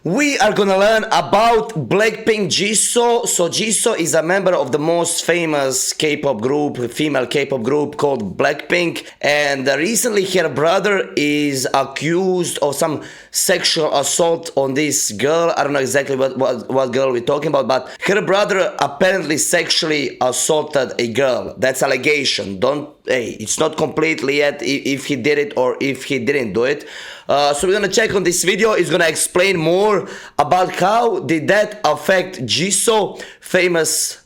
We are gonna learn about BLACKPINK Jisoo. So Jisoo is a member of the most famous K-pop group, female K-pop group called BLACKPINK. And recently her brother is accused of some sexual assault on this girl. I don't know exactly what girl we're talking about, but her brother apparently sexually assaulted a girl. That's allegation. It's not completely yet if he did it or if he didn't do it. So we're gonna check on this video. It's gonna explain more about how did that affect Jisoo, famous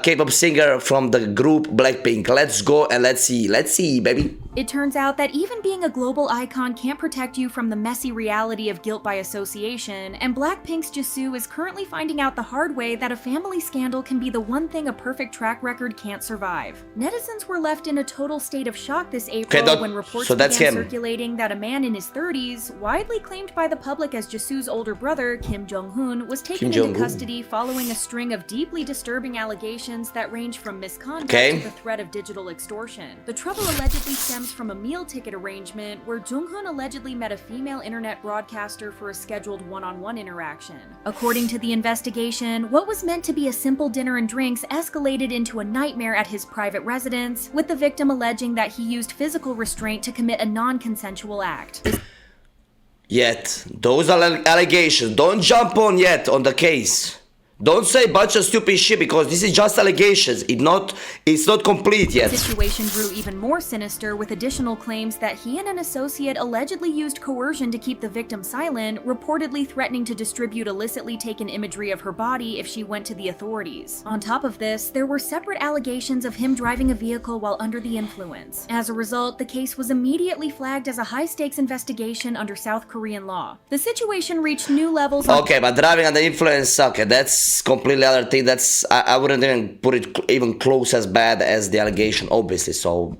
K-pop singer from the group BLACKPINK. Let's go and let's see, baby. It turns out that even being a global icon can't protect you from the messy reality of guilt by association, and BLACKPINK's Jisoo is currently finding out the hard way that a family scandal can be the one thing a perfect track record can't survive. Netizens were left in a total state of shock this April when reports began circulating that a man in his 30s, widely claimed by the public as Jisoo's older brother, Kim Jong-un, was taken into custody following a string of deeply disturbing allegations that range from misconduct to the threat of digital extortion. The trouble allegedly stems from a meal ticket arrangement where Jong-un allegedly met a female internet broadcaster for a scheduled one-on-one interaction. According to the investigation, what was meant to be a simple dinner and drinks escalated into a nightmare at his private residence, with the victim alleging that he used physical restraint to commit a non-consensual act. Yet, those are allegations. Don't jump on yet on the case. Don't say a bunch of stupid shit because this is just allegations. It's not complete yet. The situation grew even more sinister with additional claims that he and an associate allegedly used coercion to keep the victim silent, reportedly threatening to distribute illicitly taken imagery of her body if she went to the authorities. On top of this, there were separate allegations of him driving a vehicle while under the influence. As a result, the case was immediately flagged as a high-stakes investigation under South Korean law. The situation reached new levels. Okay, but driving under influence, okay, that's completely other thing. That's I wouldn't even put it even close as bad as the allegation, obviously. So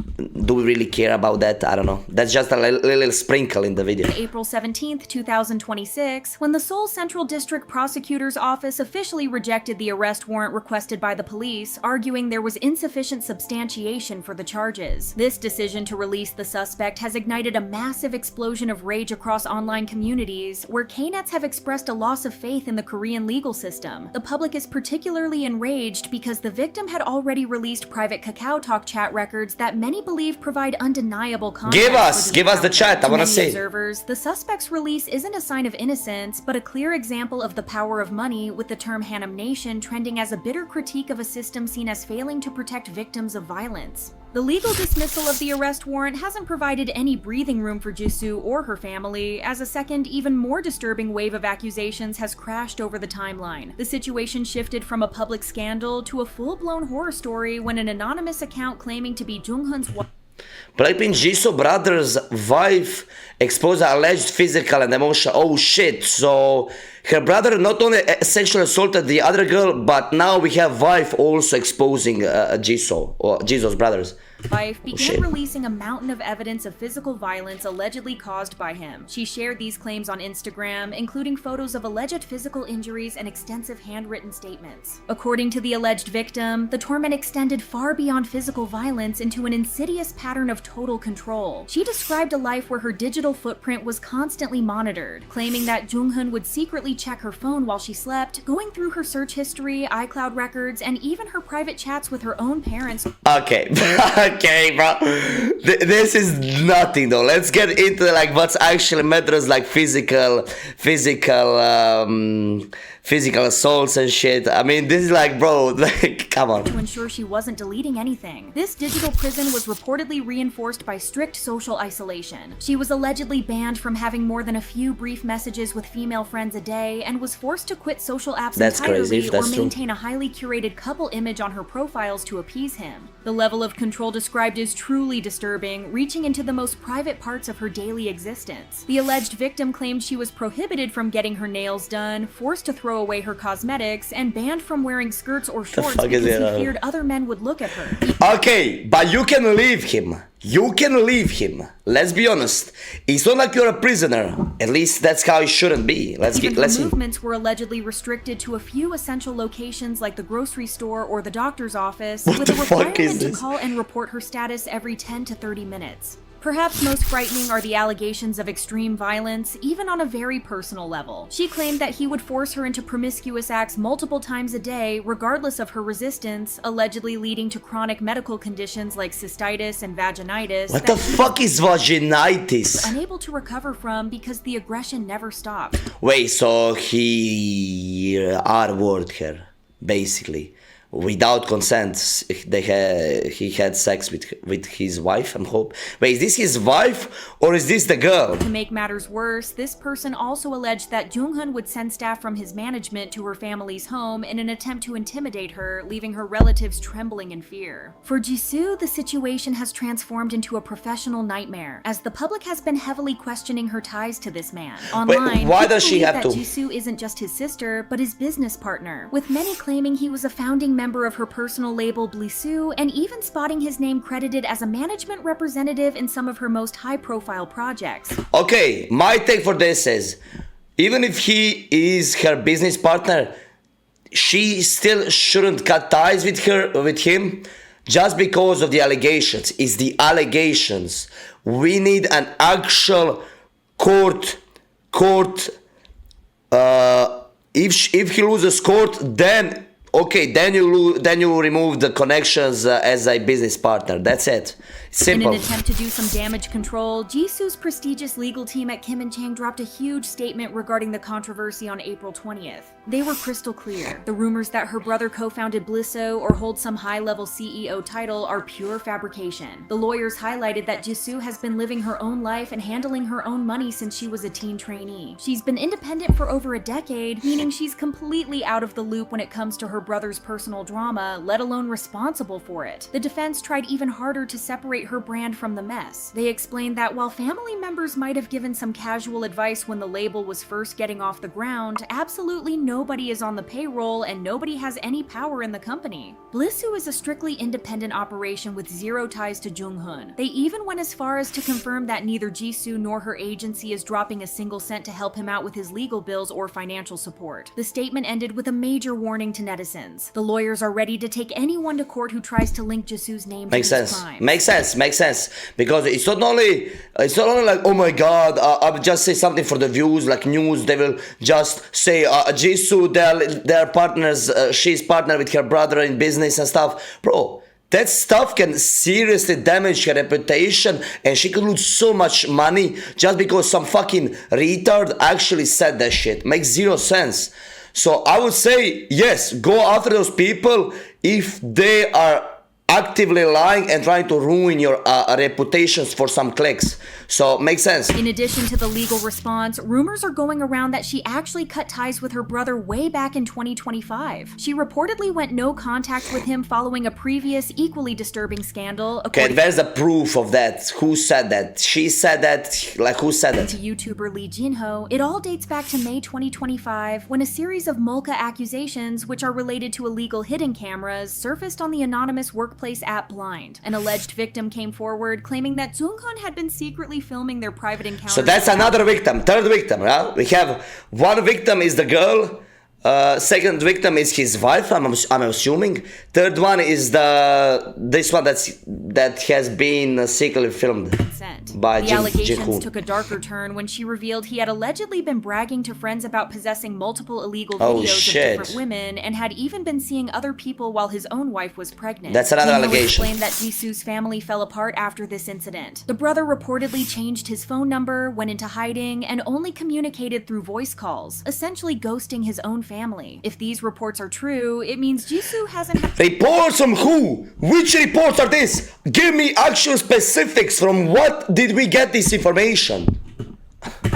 do we really care about that? I don't know. That's just a little sprinkle in the video. April 17th, 2026, when the Seoul Central District Prosecutor's Office officially rejected the arrest warrant requested by the police, arguing there was insufficient substantiation for the charges. This decision to release the suspect has ignited a massive explosion of rage across online communities, where K-nets have expressed a loss of faith in the Korean legal system. The public is particularly enraged because the victim had already released private Kakao Talk chat records that many believe provide undeniable context. Give us the chat. I want to see. Observers, the suspect's release isn't a sign of innocence, but a clear example of the power of money, with the term Hanam Nation trending as a bitter critique of a system seen as failing to protect victims of violence. The legal dismissal of the arrest warrant hasn't provided any breathing room for Jisoo or her family, as a second, even more disturbing wave of accusations has crashed over the timeline. The situation shifted from a public scandal to a full-blown horror story when an anonymous account claiming to be Jung-hun's wife. BLACKPINK Jisoo brother's wife exposed alleged physical and emotional. Oh shit! So her brother not only sexually assaulted the other girl, but now we have wife also exposing Jisoo or Jisoo's brothers. Wife began releasing a mountain of evidence of physical violence allegedly caused by him. She shared these claims on Instagram, including photos of alleged physical injuries and extensive handwritten statements. According to the alleged victim, the torment extended far beyond physical violence into an insidious pattern of total control. She described a life where her digital footprint was constantly monitored, claiming that Jung-hun would secretly check her phone while she slept, going through her search history, iCloud records, and even her private chats with her own parents. Okay. Okay, bro. This is nothing though. Let's get into like what's actually matters, like physical assaults and shit. I mean, this is like, bro, like, come on. To ensure she wasn't deleting anything. This digital prison was reportedly reinforced by strict social isolation. She was allegedly banned from having more than a few brief messages with female friends a day and was forced to quit social apps entirely or maintain a highly curated couple image on her profiles to appease him. The level of control described is truly disturbing, reaching into the most private parts of her daily existence. The alleged victim claimed she was prohibited from getting her nails done, forced to throw away her cosmetics, and banned from wearing skirts or shorts because he feared other men would look at her. Okay, but you can leave him. You can leave him. Let's be honest. It's not like you're a prisoner. At least that's how it shouldn't be. Let's see. Movements were allegedly restricted to a few essential locations like the grocery store or the doctor's office, with a requirement to call and report her status every 10 to 30 minutes. Perhaps most frightening are the allegations of extreme violence, even on a very personal level. She claimed that he would force her into promiscuous acts multiple times a day, regardless of her resistance, allegedly leading to chronic medical conditions like cystitis and vaginitis. What the fuck is vaginitis? Unable to recover from because the aggression never stopped. Wait, so he R-word her, basically. Without consent, he had sex with his wife, I'm hope. Wait, is this his wife or is this the girl? To make matters worse, this person also alleged that Jung-hun would send staff from his management to her family's home in an attempt to intimidate her, leaving her relatives trembling in fear. For Jisoo, the situation has transformed into a professional nightmare, as the public has been heavily questioning her ties to this man. Online, why does she have that to? Jisoo isn't just his sister, but his business partner, with many claiming he was a founding member of her personal label BLACKPINK, and even spotting his name credited as a management representative in some of her most high-profile projects. Okay, my take for this is, even if he is her business partner, she still shouldn't cut ties with him, just because of the allegations. It's the allegations. We need an actual court. If he loses court, then okay, then you remove the connections as a business partner. That's it. Simple. In an attempt to do some damage control, Jisoo's prestigious legal team at Kim & Chang dropped a huge statement regarding the controversy on April 20th. They were crystal clear. The rumors that her brother co-founded BLACKPINK or holds some high-level CEO title are pure fabrication. The lawyers highlighted that Jisoo has been living her own life and handling her own money since she was a teen trainee. She's been independent for over a decade, meaning she's completely out of the loop when it comes to her brother's personal drama, let alone responsible for it. The defense tried even harder to separate her brand from the mess. They explained that while family members might have given some casual advice when the label was first getting off the ground, absolutely nobody is on the payroll and nobody has any power in the company. BLACKPINK is a strictly independent operation with zero ties to Jung-hun. They even went as far as to confirm that neither Jisoo nor her agency is dropping a single cent to help him out with his legal bills or financial support. The statement ended with a major warning to netizens. The lawyers are ready to take anyone to court who tries to link Jisoo's name to these crimes. Makes sense, because it's not only like, oh my god, I'll just say something for the views, like news. They will just say Jisoo, they're partners, she's partner with her brother in business and stuff. Bro, that stuff can seriously damage her reputation, and she could lose so much money just because some fucking retard actually said that shit. Makes zero sense. So I would say, yes, go after those people if they are actively lying and trying to ruin your reputations for some clicks. So, makes sense. In addition to the legal response, rumors are going around that she actually cut ties with her brother way back in 2025. She reportedly went no contact with him following a previous, equally disturbing scandal. Okay, where's the proof of that? Who said that? She said that? Like, who said that? To YouTuber Lee Jinho, it all dates back to May 2025, when a series of Molka accusations, which are related to illegal hidden cameras, surfaced on the anonymous workplace app Blind. An alleged victim came forward, claiming that Jung-hun had been secretly filming their private encounters. So that's another victim, third victim, right? We have one victim is the girl, second victim is his wife, I'm assuming. Third one is this one that has been secretly filmed by The allegations took a darker turn when she revealed he had allegedly been bragging to friends about possessing multiple illegal videos of different women and had even been seeing other people while his own wife was pregnant. That's another allegation. Explained that Jisoo's family fell apart after this incident. The brother reportedly changed his phone number, went into hiding, and only communicated through voice calls, essentially ghosting his own family. If these reports are true, it means Jisoo hasn't had reports from who? Which reports are this? Give me actual specifics. From what did we get this information?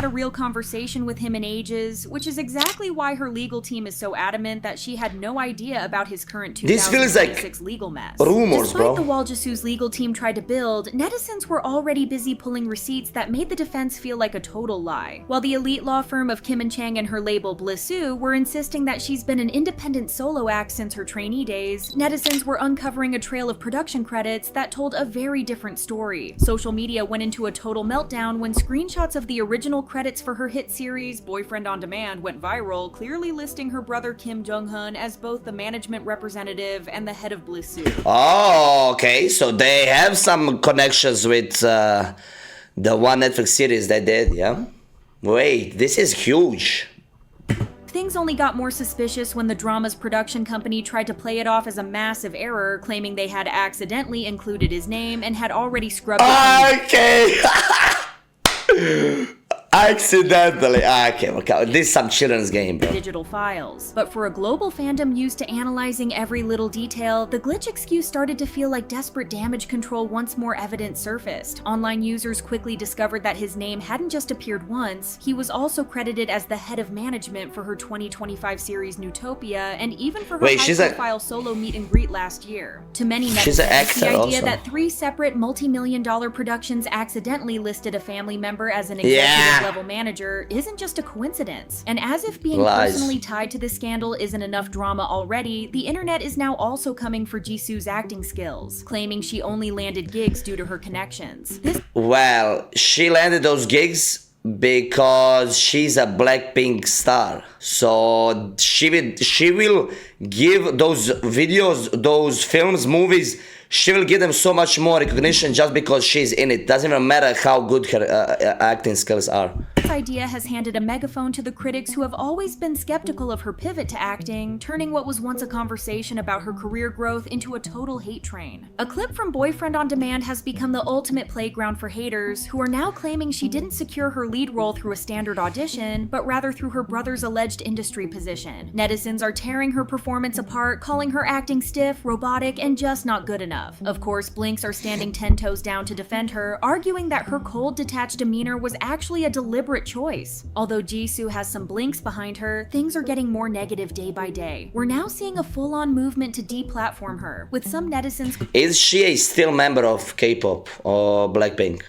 had a real conversation with him in ages, which is exactly why her legal team is so adamant that she had no idea about his current 2026 legal mess. Rumors, Despite the wall Jisoo's legal team tried to build, netizens were already busy pulling receipts that made the defense feel like a total lie. While the elite law firm of Kim & Chang and her label BLACKPINK were insisting that she's been an independent solo act since her trainee days, netizens were uncovering a trail of production credits that told a very different story. Social media went into a total meltdown when screenshots of the original credits for her hit series Boyfriend on Demand went viral, clearly listing her brother Kim Jong-un as both the management representative and the head of Jisoo. Oh, okay. So they have some connections with the one Netflix series they did, yeah? Wait, this is huge. Things only got more suspicious when the drama's production company tried to play it off as a massive error, claiming they had accidentally included his name and had already scrubbed it. Okay. Accidentally. Okay. This is some children's game, bro. Digital files. But for a global fandom used to analyzing every little detail, the glitch excuse started to feel like desperate damage control once more evidence surfaced. Online users quickly discovered that his name hadn't just appeared once, he was also credited as the head of management for her 2025 series Newtopia, and even for her high-profile solo meet and greet last year. To many netizens, the idea also that 3 separate multi-million-dollar productions accidentally listed a family member as an executive level manager isn't just a coincidence. And as if being personally tied to this scandal isn't enough drama already, the internet is now also coming for Jisoo's acting skills, claiming she only landed gigs due to her connections. Well, she landed those gigs because she's a BLACKPINK star. So she will give those videos, those films, movies, she will give them so much more recognition just because she's in it. Doesn't even matter how good her acting skills are. This idea has handed a megaphone to the critics who have always been skeptical of her pivot to acting, turning what was once a conversation about her career growth into a total hate train. A clip from Boyfriend on Demand has become the ultimate playground for haters, who are now claiming she didn't secure her lead role through a standard audition, but rather through her brother's alleged industry position. Netizens are tearing her performance apart, calling her acting stiff, robotic, and just not good enough. Of course, Blinks are standing 10 toes down to defend her, arguing that her cold, detached demeanor was actually a deliberate choice. Although Jisoo has some Blinks behind her, things are getting more negative day by day. We're now seeing a full-on movement to deplatform her, with some netizens Is she a still member of K-pop or BLACKPINK?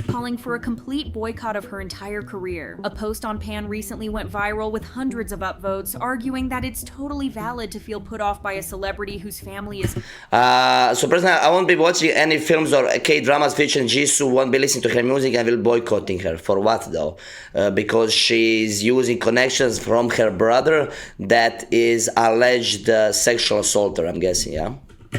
calling for a complete boycott of her entire career. A post on Pan recently went viral with hundreds of upvotes, arguing that it's totally valid to feel put off by a celebrity whose family is. So personally, I won't be watching any films or K-dramas featuring Jisoo, won't be listening to her music, and will boycotting her. For what though? Because she's using connections from her brother that is alleged sexual assaulter, I'm guessing, yeah?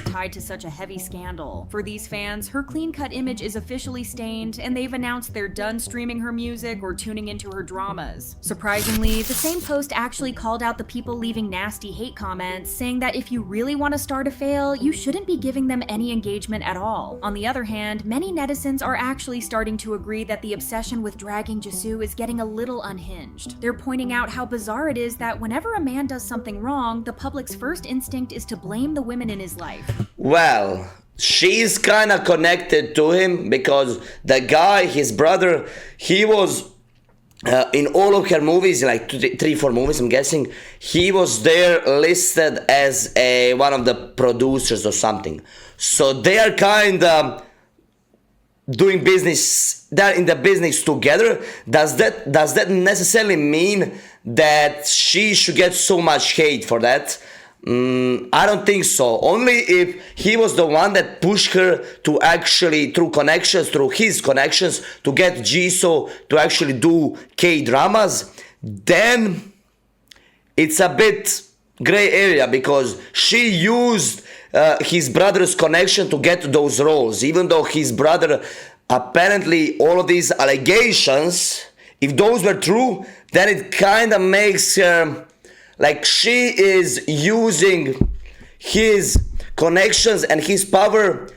Tied to such a heavy scandal. For these fans, her clean-cut image is officially stained, and they've announced they're done streaming her music or tuning into her dramas. Surprisingly, the same post actually called out the people leaving nasty hate comments, saying that if you really want to start a fail, you shouldn't be giving them any engagement at all. On the other hand, many netizens are actually starting to agree that the obsession with dragging Jisoo is getting a little unhinged. They're pointing out how bizarre it is that whenever a man does something wrong, the public's first instinct is to blame the women in his life. Well, she's kind of connected to him because the guy, his brother, he was in all of her movies, like 3-4 movies, I'm guessing, he was there listed as one of the producers or something. So they are kind of doing business, they're in the business together. Does that necessarily mean that she should get so much hate for that? I don't think so. Only if he was the one that pushed her to actually, through his connections, to get Jisoo to actually do K-dramas, then it's a bit gray area because she used his brother's connection to get those roles, even though his brother, apparently all of these allegations, if those were true, then it kind of makes her like she is using his connections and his power,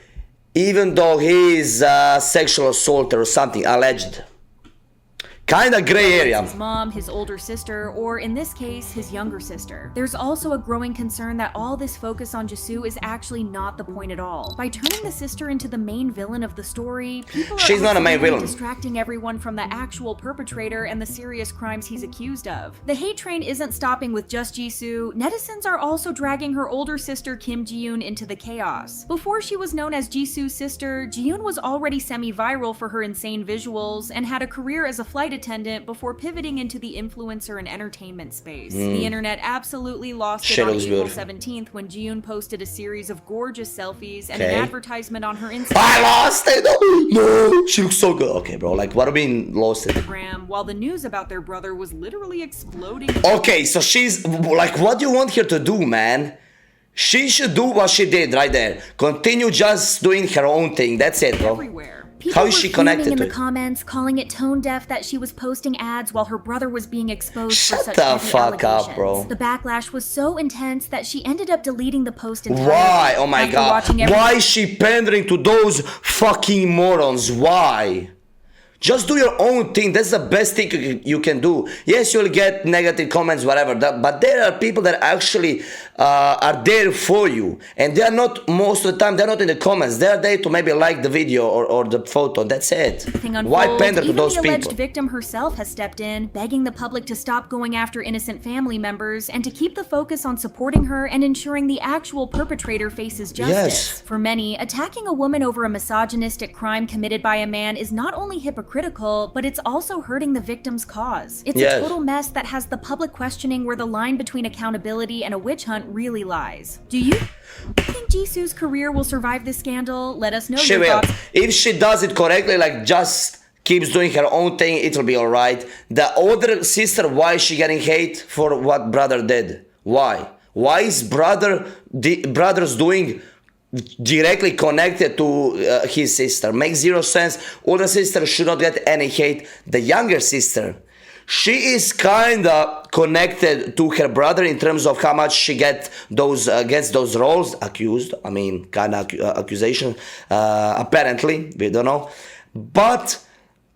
even though he is a sexual assaulter or something, alleged. Kind of gray area. His mom, his older sister, or in this case, his younger sister. There's also a growing concern that all this focus on Jisoo is actually not the point at all. By turning the sister into the main villain of the story, people She's not a main villain. Distracting everyone from the actual perpetrator and the serious crimes he's accused of. The hate train isn't stopping with just Jisoo. Netizens are also dragging her older sister Kim Ji-yoon into the chaos. Before she was known as Jisoo's sister, Ji-yoon was already semi-viral for her insane visuals and had a career as a flight attendant before pivoting into the influencer and entertainment space. The internet absolutely lost it She on looks April beautiful. 17th when Jiyoon posted a series of gorgeous selfies and an advertisement on her Instagram. I lost it! No! She looks so good. Okay, bro, like, what do you mean lost it? While the news about their brother was literally exploding. Okay, so she's, like, what do you want her to do, man? She should do what she did right there. Continue just doing her own thing. That's it, bro. Everywhere. How is she connected in to the it? comments, calling it tone deaf that she was posting ads while her brother was being exposed for Shut such the heavy fuck up, allegations. bro. The backlash was so intense that she ended up deleting the post entirely. Why? Oh my After god. watching Why is she pandering to those fucking morons? Why? Just do your own thing. That's the best thing you can do. Yes, you'll get negative comments, whatever. But there are people that actually are there for you. And they are not, most of the time, they're not in the comments. They are there to maybe like the video or the photo. That's it. Why pander to those Even the alleged people? victim herself has stepped in, begging the public to stop going after innocent family members and to keep the focus on supporting her and ensuring the actual perpetrator faces justice. Yes. For many, attacking a woman over a misogynistic crime committed by a man is not only hypocritical, but it's also hurting the victim's cause. It's a total mess that has the public questioning where the line between accountability and a witch hunt really lies. Do you think Jisoo's career will survive this scandal? Let us know She your will. thoughts. If she does it correctly, like just keeps doing her own thing, it'll be alright. The older sister, why is she getting hate for what brother did? Why? Why is brothers doing directly connected to his sister? Makes zero sense. Older sister should not get any hate. The younger sister, she is kinda connected to her brother in terms of how much she gets those roles accused. I mean, kinda accusation. Apparently, we don't know. But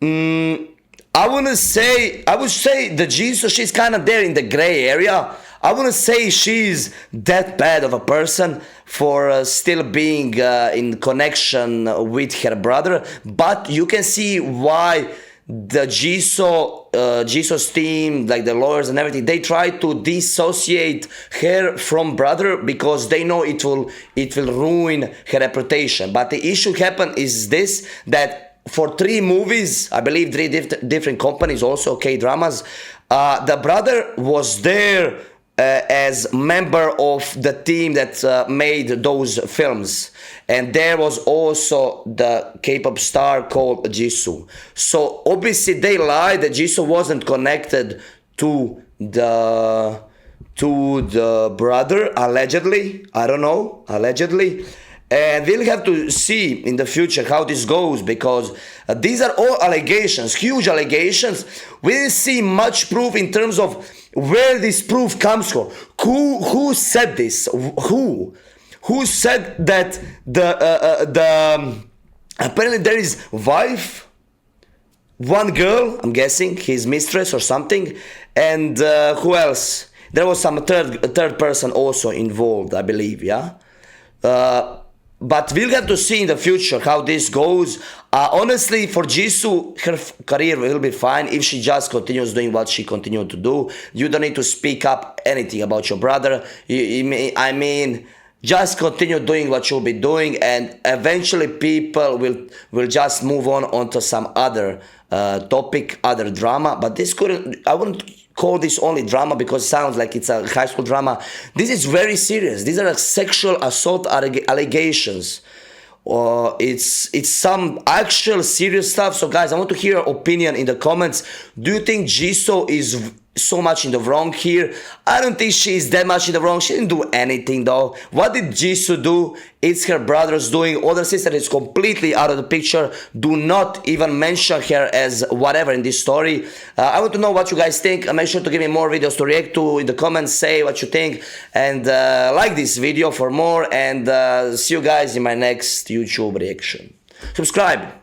I would say the Jisoo, she's kind of there in the gray area. I wouldn't say she's that bad of a person for still being in connection with her brother, but you can see why the Jisoo's team, like the lawyers and everything, they try to dissociate her from brother because they know it will ruin her reputation. But the issue happened is this, that for 3 movies, I believe 3 different companies, also K-dramas, the brother was there as member of the team that made those films, and there was also the K-pop star called Jisoo. So obviously they lied that Jisoo wasn't connected to the brother, allegedly. I don't know, allegedly. And we'll have to see in the future how this goes, because these are all allegations, huge allegations. We didn't see much proof in terms of where this proof comes from. Who said this? Who said that apparently there is wife, one girl, I'm guessing his mistress or something, and who else? There was some third person also involved, I believe. Yeah. But we'll have to see in the future how this goes. Honestly, for Jisoo, her career will be fine if she just continues doing what she continued to do. You don't need to speak up anything about your brother. I mean, just continue doing what you'll be doing, and eventually people will just move on onto some other topic, other drama. But this I wouldn't call this only drama because it sounds like it's a high school drama. This is very serious. These are sexual assault allegations. It's some actual serious stuff. So guys, I want to hear your opinion in the comments. Do you think Jisoo is so much in the wrong here? I don't think she is that much in the wrong. She didn't do anything though. What did Jisoo do? It's her brother's doing. Older sister is completely out of the picture. Do not even mention her as whatever in this story. I want to know what you guys think. Make sure to give me more videos to react to in the comments. Say what you think, and like this video for more, and see you guys in my next YouTube reaction. Subscribe.